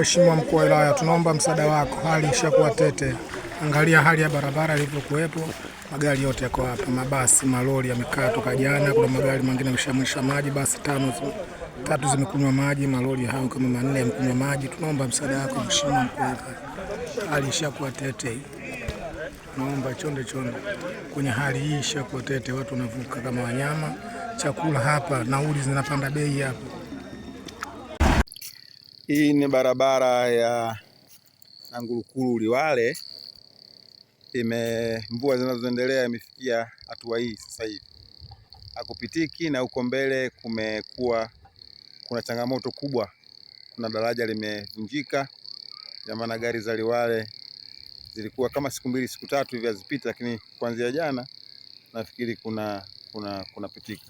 Mheshimiwa Mkuu wa Wilaya, tunaomba msaada wako, hali ishakuwa tete. Angalia hali ya barabara ilivyokuwepo, magari yote yako hapa, mabasi, malori yamekaa toka jana. Kuna magari mengine yameshamwisha maji, basi tatu zimekunywa maji, malori hayo kama 4 yamekunywa maji. Tunaomba msaada wako Mheshimiwa Mkuu wa Wilaya, hali ishakuwa tete. Naomba chonde kwenye hali hii ishakuwa tete, watu wanavuka kama wanyama. Chakula hapa, nauli zinapanda bei hapa. Hii ni barabara ya Nangurukuru Liwale. Mvua zinazoendelea imefikia hatua hii sasa hivi hakupitiki, na huko mbele kuna changamoto kubwa. Kuna daraja limevunjika, kwa maana gari za Liwale zilikuwa kama siku 2 siku 3 hivi hazipita, lakini kuanzia jana nafikiri kuna pitika.